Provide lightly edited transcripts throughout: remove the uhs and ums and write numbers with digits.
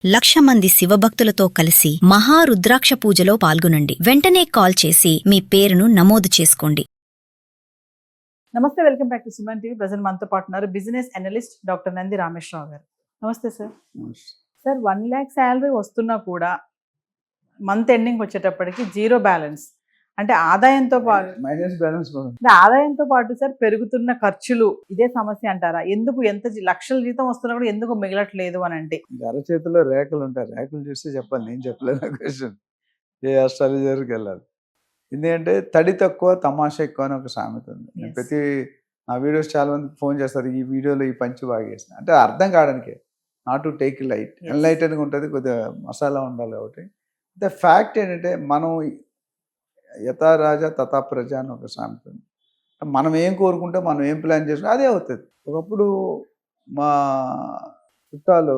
1,00,000 మంది శివభక్తులతో కలిసి మహారుద్రాక్ష పూజలో పాల్గొనండి. వెంటనే కాల్ చేసి మీ పేరును నమోదు చేసుకోండి. నమస్తే, welcome back to Suman TV. Present మనతో పాటు ఉన్నారు business analyst doctor Nandi Rameshwar Rao గారు. నమస్తే సార్. సార్, 1 lakh శాలరీ వస్తున్నా కూడా మంత్ ఎండింగ్ వచ్చేటప్పటికి జీరో బ్యాలెన్స్, అంటే ఆదాయంతో పాటు మైనస్ బ్యాలెన్స్ ఆదాయంతో పాటు సార్ పెరుగుతున్న ఖర్చులు ఇదే సమస్య అంటారా? ఎందుకు ఎంత లక్షల జీతం వస్తున్నా కూడా ఎందుకు మిగలట్లేదు అని అంటే? అరచేతిలో రేఖలు ఉంటాయి, రేఖలు చూస్తే చెప్పాలి, నేను చెప్పలేను క్వశ్చన్. ఏ ఆస్ట్రాలజర్కి వెళ్ళాలి. ఎందుకంటే తడి తక్కువ తమాషా ఎక్కువ అని ఒక సామెత ఉంది. నేను ప్రతి నా వీడియోస్ చాలా మంది ఫోన్ చేస్తారు, ఈ వీడియోలో ఈ పంచి బాగా చేసిన అంటే అర్థం కావడానికి, నాట్ టు టేక్ లైట్. ఎన్లైటెన్గా ఉంటుంది, కొద్దిగా మసాలా ఉండాలి కాబట్టి. ద ఫ్యాక్ట్ ఏంటంటే మనం యథా రాజా తథా ప్రజ అని ఒక సామెత ఉంది. మనం ఏం కోరుకుంటే మనం ఏం ప్లాన్ చేసుకుంటే అదే అవుతుంది. ఒకప్పుడు మా చుట్టాలు,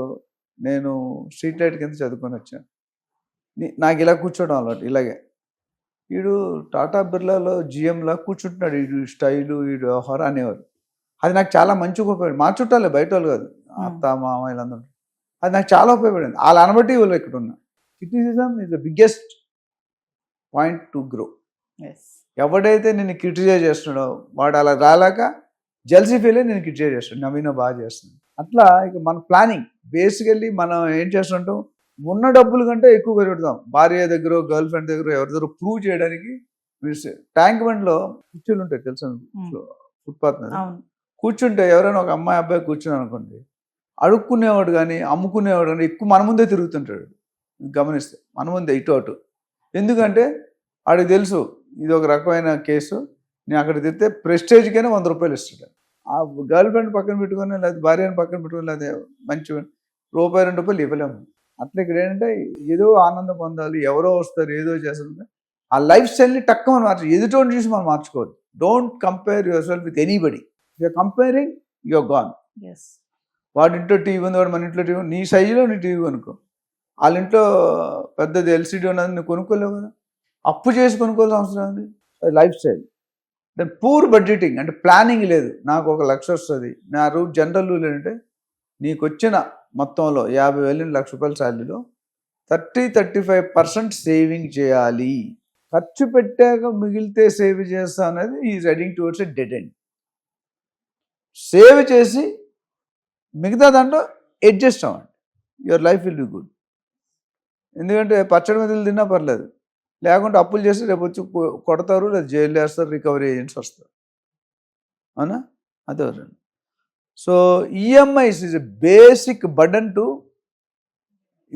నేను స్ట్రీట్ లైట్ కింద చదువుకొని వచ్చాను. నాకు ఇలా కూర్చోవడం అలవాటు, ఇలాగే. వీడు టాటా బిర్లాలో జిఎంలా కూర్చుంటున్నాడు, వీడు స్టైలు, వీడు వ్యవహారం అనేవారు. అది నాకు చాలా మంచిగా ఉపయోగపడింది. మా చుట్టాలే, బయట వాళ్ళు కాదు, అత్త మామ వీళ్ళందరూ. అది నాకు చాలా ఉపయోగపడింది. వాళ్ళ అనబట్టి వాళ్ళు ఇక్కడ ఉన్నా. Criticism is the biggest point to grow. ఎవడైతే నేను క్రిటిసైజ్ చేస్తున్నాడో వాడు అలా రాలేక జల్సీ ఫీల్ అయ్యి నేను క్రిటిసైజ్ చేస్తాడు, నవీన బాగా చేస్తున్నాడు. అట్లా ఇక మన ప్లానింగ్ బేసికల్లీ మనం ఏం చేస్తుంటాం, ఉన్న డబ్బుల కంటే ఎక్కువ పెరుగుతాం. భార్య దగ్గర, గర్ల్ ఫ్రెండ్ దగ్గర, ఎవరి దగ్గర ప్రూవ్ చేయడానికి. ట్యాంక్ బండ్లో కుర్చీలు ఉంటాయి తెలుసా, ఫుట్పాత్ మీద కూర్చుంటే ఎవరైనా ఒక అమ్మాయి అబ్బాయి కూర్చుని అనుకోండి, అడుక్కునేవాడు కానీ అమ్ముకునేవాడు కానీ ఎక్కువ మన ముందే తిరుగుతుంటాడు. గమనిస్తే మన ముందే ఇటు అటు. ఎందుకంటే వాడికి తెలుసు ఇది ఒక రకమైన కేసు, నేను అక్కడ తిరిగితే ప్రెస్టేజ్కైనా 100 రూపాయలు ఇస్తాడు. ఆ గర్ల్ ఫ్రెండ్ పక్కన పెట్టుకొని, లేదా భార్యను పక్కన పెట్టుకొని, లేదా మంచి రూపాయి 2 రూపాయలు ఇవ్వలేము. అట్లా ఇక్కడ ఏంటంటే ఏదో ఆనందం పొందాలి, ఎవరో వస్తారు ఏదో చేస్తారు. ఆ లైఫ్ స్టైల్ని టక్కువ మార్చి ఎదుటోని చూసి మనం మార్చుకోవద్దు. Don't compare yourself with anybody. You're comparing, you're gone. వాడి ఇంట్లో టీవీ ఉంది, వాడు మన ఇంట్లో టీవీ, నీ సైజులో నీ టీవీ కొనుక్కో. వాళ్ళ ఇంట్లో పెద్దది ఎల్సిడి ఉన్నది, నువ్వు కొనుక్కోలేవు కదా, అప్పు చేసి కొనుక్కోవాల్సిన అవసరం ఉంది. Lifestyle. Then poor budgeting, అంటే ప్లానింగ్ లేదు. నాకు 1,00,000 వస్తుంది, నా జనరల్ రూల్ ఏంటంటే నీకు వచ్చిన మొత్తంలో 50,000 1,00,000 రూపాయల శాలరీలో 30-35% సేవింగ్ చేయాలి. ఖర్చు పెట్టాక మిగిలితే సేవ్ చేస్తా అనేది is heading towards a dead end. Save చేసి మిగతా దాంట్లో అడ్జస్ట్ అవ్వండి, your life will be good. ఎందుకంటే పచ్చడి మెదలు తిన్నా పర్లేదు, లేకుంటే అప్పులు చేసి రేపు వచ్చి కొడతారు, లేదా జైలు వేస్తారు, రికవరీ ఏజెంట్స్ వస్తారు, అవునా? అదే. So EMIs is a basic burden to.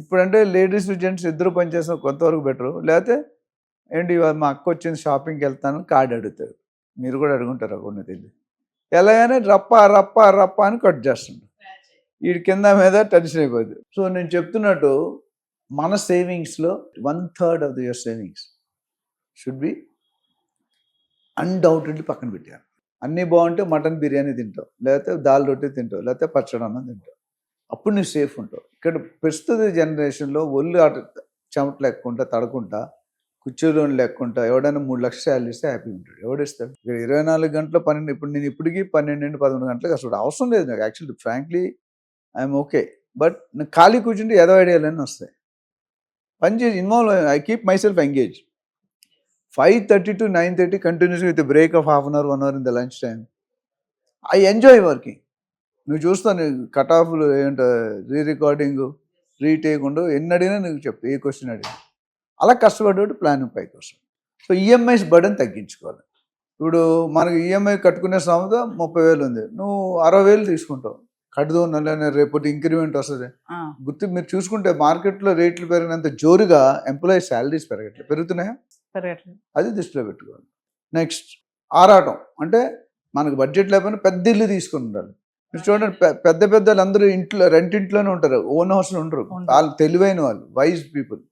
ఇప్పుడంటే లేడీస్ జెంట్స్ ఇద్దరు పనిచేసిన కొంతవరకు బెటరు. లేకపోతే ఏంటి, మా అక్క వచ్చింది షాపింగ్కి వెళ్తాను, కార్డు అడుగుతారు. మీరు కూడా అడుగుంటారు కొన్ని తెలియదు. ఎలాగైనా రప్ప రప్ప రప్ప అని కట్ చేస్తుంటారు. వీడి కింద మీద టెన్షన్ అయిపోద్ది. సో నేను చెప్తున్నట్టు మన సేవింగ్స్లో 1/3 of your savings should be undoubtedly పక్కన పెట్టారు. అన్నీ బాగుంటే మటన్ బిర్యానీ తింటావు, లేకపోతే దాల్ రొట్టె తింటావు, లేకపోతే పచ్చడి అన్నం తింటావు. అప్పుడు నువ్వు సేఫ్ ఉంటావు. ఇక్కడ ప్రస్తుత జనరేషన్లో ఒళ్ళు చెమట లేకుండా తడకుండా, కుర్చీలో లేకుండా, ఎవడైనా 3,00,000 శాలరీ ఇస్తే హ్యాపీ ఉంటాడు. ఎవడిస్తాడు? ఇక్కడ 24 గంటలు 12, ఇప్పుడు నేను ఇప్పటికీ 12-11 గంటలకు అసలు అవసరం లేదు నాకు. Actually frankly I'm okay. But నేను ఖాళీ కూర్చుంటే ఏదో ఐడియాలన్నీ వస్తాయి. పని చేసి involve, I keep my self engage. 5:30 to 9:30 continues with break of 1/2 hour 1 hour in the lunch time. I enjoy working. నువ్వు చూస్తాను కట్ ఆఫ్లు ఏంటో, రికార్డింగ్, రీటేక్ ఉండు, ఎన్ని అడిగినా నువ్వు చెప్పు, ఏ క్వశ్చన్ అడిగినా. అలా కష్టపడేవాడు ప్లానింగ్ పైకి వస్తుంది. సో ఈఎంఐస్ బర్డెన్ తగ్గించుకోవాలి. ఇప్పుడు మనకి ఈఎంఐ కట్టుకునే సమత 30,000 ఉంది, నువ్వు 60,000 తీసుకుంటావు. కట్టుదో నెల రేపటి ఇంక్రిమెంట్ వస్తుంది. గుర్తు మీరు చూసుకుంటే మార్కెట్లో రేట్లు పెరిగినంత జోరుగా ఎంప్లాయీస్ శాలరీస్ పెరగట్లేదు. పెరుగుతున్నాయా? పెరగట్లేదు. అది దృష్టిలో పెట్టుకోవాలి. నెక్స్ట్ ఆరాటం, అంటే మనకు బడ్జెట్ లేకపోయినా పెద్ద ఇల్లు తీసుకుని ఉండాలి. మీరు చూడండి, పెద్ద పెద్దలు అందరూ ఇంట్లో రెంటింట్లోనే ఉంటారు, ఓన్ హౌస్లో ఉంటారు. వాళ్ళు తెలివైన వాళ్ళు, వైజ్ పీపుల్.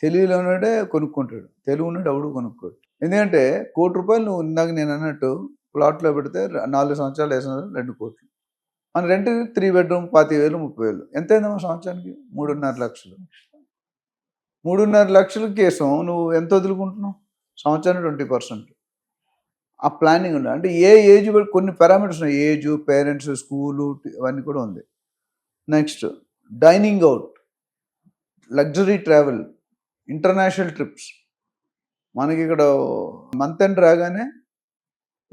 తెలివిలో ఉన్నాడే కొనుక్కుంటాడు, తెలివి ఉన్నాడు ఎవడు కొనుక్కోడు. ఎందుకంటే 1 కోటి రూపాయలు నువ్వు ఇందాక నేను అన్నట్టు ప్లాట్లో పెడితే 4 సంవత్సరాలు వేసిన 2 కోట్లు. మన రెంట్ 3 bedroom 25,000 30,000 ఎంత అయిందమ్మా సంవత్సరానికి? 3.5 లక్షలు. 3.5 లక్షల కేసం నువ్వు ఎంత వదులుకుంటున్నావు? సంవత్సరానికి 20%. ఆ ప్లానింగ్ ఉంది. అంటే ఏ ఏజ్, కొన్ని పారామీటర్స్ ఉన్నాయి, ఏజ్, పేరెంట్స్, స్కూలు, అవన్నీ కూడా ఉంది. Next dining out. Luxury travel, international trips. మనకి ఇక్కడ మంత్ ఎండ్ రాగానే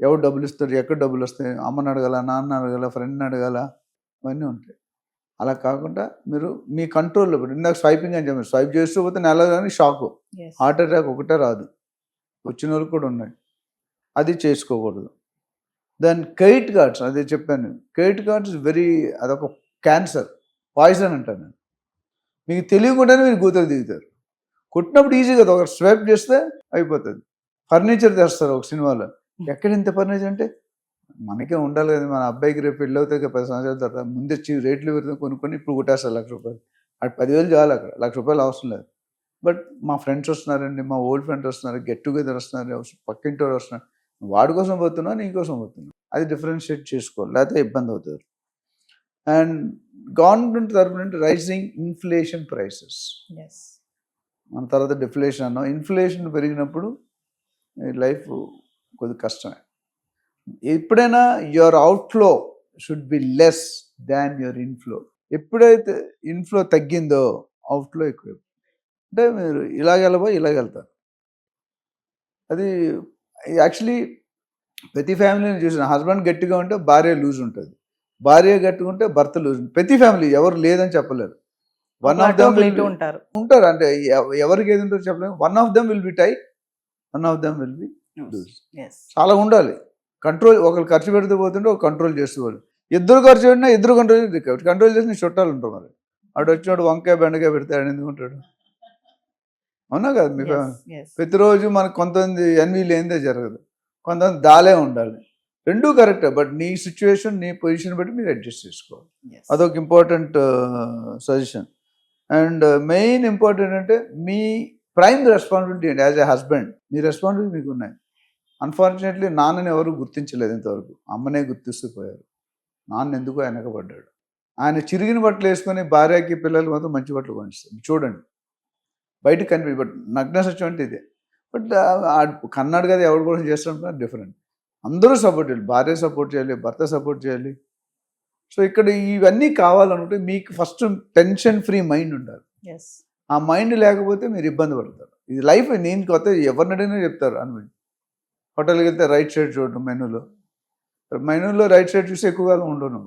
ఎవరు డబ్బులు ఇస్తారు, ఎక్కడ డబ్బులు వస్తాయి, అమ్మని అడగాల, నాన్న అడగాల, ఫ్రెండ్ని అడగాల, ఇవన్నీ ఉంటాయి. అలా కాకుండా మీరు మీ కంట్రోల్లో పెట్టి, ఇందాక స్వైపింగ్ అని చెప్పారు, స్వైప్ చేస్తూ పోతే నెల కానీ షాకు, హార్ట్ అటాక్ ఒకటే రాదు, వచ్చిన వాళ్ళు కూడా ఉన్నాయి. అది చేసుకోకూడదు. దెన్ క్రెడిట్ కార్డ్స్, అదే చెప్పాను, క్రెడిట్ కార్డ్స్ అదొక క్యాన్సర్, పాయిజన్ అంటాను నేను. మీకు తెలియకుండానే మీరు గూతలు దిగుతారు. కొట్టినప్పుడు ఈజీ కదా, ఒక స్వైప్ చేస్తే అయిపోతుంది. ఫర్నిచర్ తెస్తారు ఒక సినిమాలో, ఎక్కడ ఇంత ఫర్నిచర్ అంటే మనకే ఉండాలి కదా, మన అబ్బాయికి రేపు పెళ్ళి అవుతాయి 10 సంవత్సరాల తర్వాత, ముందే రేట్లు పెడితే కొనుక్కొని ఇప్పుడు కొట్టేస్తారు ₹1,00,000. అటు 10,000 చాలు, అక్కడ ₹1,00,000 అవసరం లేదు. బట్ మా ఫ్రెండ్స్ వస్తున్నారండి, మా ఓల్డ్ ఫ్రెండ్స్ వస్తున్నారు, గెట్ టుగెదర్ వస్తున్నారు, పక్కింటి వాడు వస్తున్నారు, వాడి కోసం పోతున్నా, నీకోసం పోతున్నా, అది డిఫరెన్షియేట్ చేసుకోవాలి, లేకపోతే ఇబ్బంది అవుతుంది. అండ్ గవర్నమెంట్ తరఫు నుండి రైజింగ్ ఇన్ఫ్లేషన్ ప్రైసెస్, మన తర్వాత డిఫ్లేషన్ అన్నాం. ఇన్ఫ్లేషన్ పెరిగినప్పుడు లైఫ్ కొద్దిగా కష్టమే. ఎప్పుడైనా your outflow should be less than your inflow. ఎప్పుడైతే ఇన్ఫ్లో తగ్గిందో అవుట్ఫ్లో ఎక్కువ. అంటే మీరు ఇలాగెళ్ళబోయి ఇలాగెళ్తారు. అది యాక్చువల్లీ ప్రతి ఫ్యామిలీని చూసిన, హస్బెండ్ గట్టిగా ఉంటే భార్య లూజ్ ఉంటుంది, భార్య గట్టిగా ఉంటే భర్త లూజ్. ప్రతి ఫ్యామిలీ ఎవరు లేదని చెప్పలేరు. వన్ ఆఫ్ దెమ్ ఉంటారు, అంటే ఎవరికి ఏది ఉంటారో చెప్పలేము. One of them will be tight, one of them will be loose. చాలా ఉండాలి కంట్రోల్. ఒకరు ఖర్చు పెడుతూ పోతుంటే ఒక కంట్రోల్ చేస్తూ, ఇద్దరు ఖర్చు పెట్టినా ఇద్దరు కంట్రోల్ చేసి నీ చుట్టాలు ఉంటారు. మరి అటు వచ్చినాడు వంకాయ బెండకాయ పెడితే ఆయన ఎందుకు ఉంటాడు? అవునా కదా? మీ ప్రతిరోజు మనకు కొంతమంది ఎన్వీ లేనిదే జరగదు, కొంతమంది దాలే ఉండాలి. రెండూ కరెక్టే, బట్ నీ సిచ్యువేషన్, నీ పొజిషన్ బట్టి మీరు అడ్జస్ట్ చేసుకోవాలి. అదొక important suggestion. And main important అంటే మీ ప్రైమ్ రెస్పాన్సిబిలిటీ అండి. As a husband me responsibility మీకు ఉన్నాయి. అన్ఫార్చునేట్లీ నాన్నని ఎవరు గుర్తించలేదు ఇంతవరకు, అమ్మనే గుర్తిస్తూ పోయారు. నాన్న ఎందుకో వెనకబడ్డాడు. ఆయన చిరిగిన బట్టలు వేసుకొని భార్యకి పిల్లలకి మాత్రం మంచి బట్టలు కొనిస్తారు. చూడండి, బయటకు కనిపి, బట్ నగ్న సత్యం అంటే ఇదే. బట్ కన్నాడు కదా, ఎవరి కోసం చేస్తాడు డిఫరెంట్. అందరూ సపోర్ట్ చేయాలి, భార్య సపోర్ట్ చేయాలి, భర్త సపోర్ట్ చేయాలి. సో ఇక్కడ ఇవన్నీ కావాలనుకుంటే మీకు ఫస్ట్ టెన్షన్ ఫ్రీ మైండ్ ఉండాలి. ఆ మైండ్ లేకపోతే మీరు ఇబ్బంది పడతారు. ఇది లైఫ్. నేను కొత్త ఎవరిని అడిగినా చెప్తారు అనుకోండి, హోటల్కి వెళ్తే రైట్ సైడ్ చూడడం, మెనూలో రైట్ సైడ్ చూసి ఎక్కువగా ఉండను,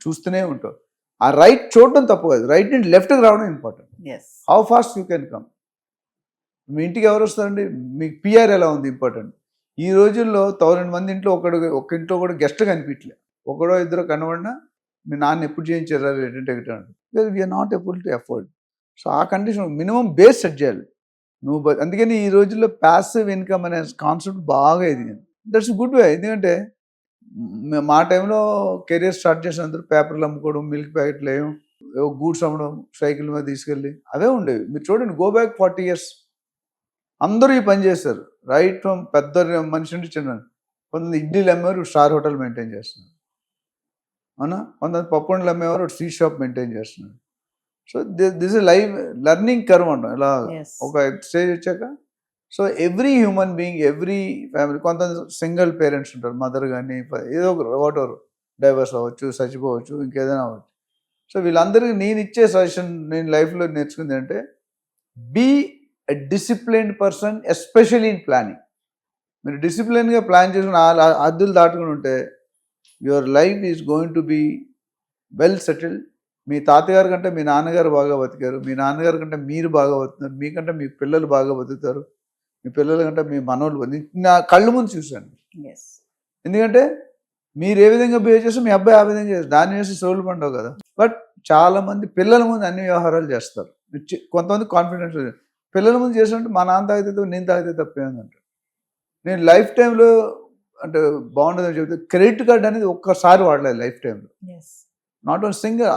చూస్తూనే ఉంటావు. ఆ రైట్ చూడడం తప్పు కాదు, రైట్ నుండి లెఫ్ట్కి రావడం important. How fast you can come. మీ ఇంటికి ఎవరు వస్తారండి, మీకు పిఆర్ ఎలా ఉంది ఇంపార్టెంట్. ఈ రోజుల్లో 1000 మంది ఇంట్లో ఒక ఇంట్లో కూడా గెస్ట్ కనిపించలే, ఒకడో ఇద్దరు కనబడినా మీ నాన్న ఎప్పుడు చేయించారు రిటర్న్ టికెట్ అంటే, because we are not able to afford. So ఆ కండిషన్ మినిమం బేస్ సెట్ చేయాలి నువ్వు. అందుకని ఈ రోజుల్లో ప్యాసివ్ ఇన్కమ్ అనే కాన్సెప్ట్ బాగా ఎదిగింది. That's good way. ఎందుకంటే మా టైంలో కెరీర్ స్టార్ట్ చేసినందుకు పేపర్లు అమ్ముకోవడం, మిల్క్ ప్యాకెట్లు వేయడం, గూడ్స్ అమ్మడం, సైకిల్ మీద తీసుకెళ్ళి అవే ఉండేవి. మీరు చూడండి, గో బ్యాక్ 40 years అందరూ ఈ పని చేస్తారు. రైట్ ఫ్రమ్ పెద్ద మనిషి నుండి చిన్న, కొంతమంది ఇడ్లీలు అమ్మేవారు స్టార్ హోటల్ మెయింటైన్ చేస్తున్నారు, అవునా? కొంతమంది పప్పుండలు అమ్మేవారు స్వీట్ షాప్ మెయింటైన్ చేస్తున్నారు. So this is life learning curve అంటాం. ఇలా ఒక స్టేజ్ వచ్చాక, so every human being, every family, కొంతమంది సింగిల్ పేరెంట్స్ ఉంటారు, మదర్ కానీ ఏదో ఒక వాట్ ఎవర్, డైవర్స్ అవ్వచ్చు, చచ్చిపోవచ్చు, ఇంకేదైనా అవ్వచ్చు. సో వీళ్ళందరికీ నేను ఇచ్చే సజెషన్, నేను లైఫ్లో నేర్చుకుంది అంటే, be a disciplined person, especially in planning. మీరు డిసిప్లైన్గా ప్లాన్ చేసుకుని అద్దులు దాటుకుని ఉంటే your life is going to be well settled. మీ తాతగారి కంటే మీ నాన్నగారు బాగా బతికారు, మీ నాన్నగారి కంటే మీరు బాగా బతుకుతున్నారు, మీకంటే మీ పిల్లలు బాగా బతుకుతారు, మీ పిల్లల కంటే మీ మనోళ్ళు. నా కళ్ళు ముందు చూశాను. ఎందుకంటే మీరు ఏ విధంగా బిహేవ్ చేస్తే మీ అబ్బాయి ఆ విధంగా చేస్తారు, దాన్ని వేసి సోళ్ళు పండవు కదా. బట్ చాలా మంది పిల్లల ముందు అన్ని వ్యవహారాలు చేస్తారు. కొంతమంది కాన్ఫిడెన్స్, పిల్లల ముందు చేసినట్టు మా నాన్న తాగితే నేను తాగితే తప్పేందంటారు. నేను లైఫ్ టైంలో అంటే బాగుండదని చెప్తే, క్రెడిట్ కార్డ్ అనేది ఒక్కసారి వాడలేదు లైఫ్ టైంలో. Not own single.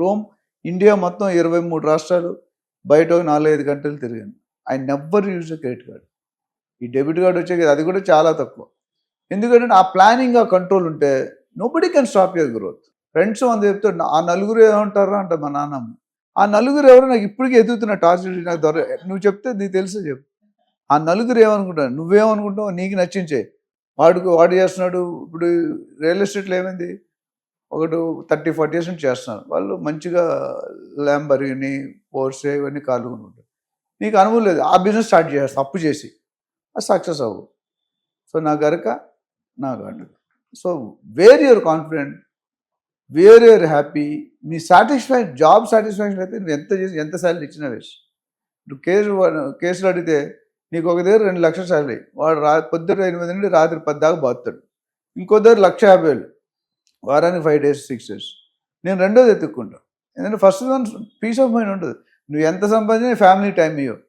Rome, India మొత్తం 23 రాష్ట్రాలు, బయట 4-5 గంటలు తిరిగాను. I never use a credit card. ఈ డెబిట్ కార్డ్ వచ్చే అది కూడా చాలా తక్కువ. ఎందుకంటే ఆ ప్లానింగ్, ఆ కంట్రోల్ ఉంటే nobody can stop your growth. Friends అంత చెప్తాడు, ఆ నలుగురు ఏమంటారా అంటే మా నాన్నమ్మ, ఆ నలుగురు ఎవరు నాకు ఇప్పటికీ ఎదుగుతున్న టార్చర్ నాకు నువ్వు చెప్తే నీకు తెలుసే చెప్పు. ఆ నలుగురు ఏమనుకుంటాను, నువ్వేమనుకుంటావు, నీకు నచ్చించే. వాడు చేస్తున్నాడు. ఇప్పుడు రియల్ ఎస్టేట్లో ఏమైంది, ఒకటి 30-40 years నుంచి చేస్తున్నారు. వాళ్ళు మంచిగా ల్యాంబర్గిని, పోర్షే ఇవన్నీ కార్లు కొనుక్కుంటారు. నీకు అనుభవం లేదు, ఆ బిజినెస్ స్టార్ట్ చేస్తావు అప్పు చేసి, అది సక్సెస్ అవ్వు. సో నా గరక నా గట్టు. So where your confident, where your happy, మీ సాటిస్ఫాక్షన్, జాబ్ సాటిస్ఫాక్షన్ అయితే నువ్వు ఎంత చేసి ఎంత శాలరీ ఇచ్చినా వేస్ట్. ఇప్పుడు కేసులు అడిగితే నీకు ఒక దగ్గర 2 లక్షల శాలరీ, వాడు పొద్దున్న 8 నుండి రాత్రి 10 దాకా బాగుతాడు. ఇంకో దగ్గర 1,50,000, వారానికి 5 days 6 days. నేను రెండోది ఎత్తుక్కుంటాను. ఎందుకంటే first one peace of mind ఉంటుంది. నువ్వు ఎంత సంపాదించినా ఫ్యామిలీ టైం ఇవ్వవు.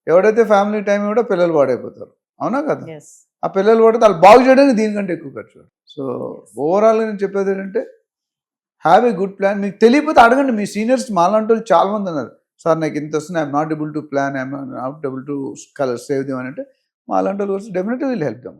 ఎవడైతే ఫ్యామిలీ టైం ఇవ్వడో పిల్లలు పాడైపోతారు. అవునా కదా? ఎస్ ఆ పిల్లలు పడితే వాళ్ళు బాగు చేయడానికి దీనికంటే ఎక్కువ ఖర్చు. సో ఓవరాల్గా నేను చెప్పేది ఏంటంటే హ్యావ్ ఏ గుడ్ ప్లాన్. మీకు తెలియకపోతే అడగండి. మీ సీనియర్స్ మాలాంటి వాళ్ళు చాలా మంది ఉన్నారు, సార్ నాకు ఇంత వస్తుంది, I'm not able to plan, I'm not able to save them అని. అంటే మాలాంటి వాళ్ళు డెఫినెట్లీ విల్ హెల్ప్ దెమ్.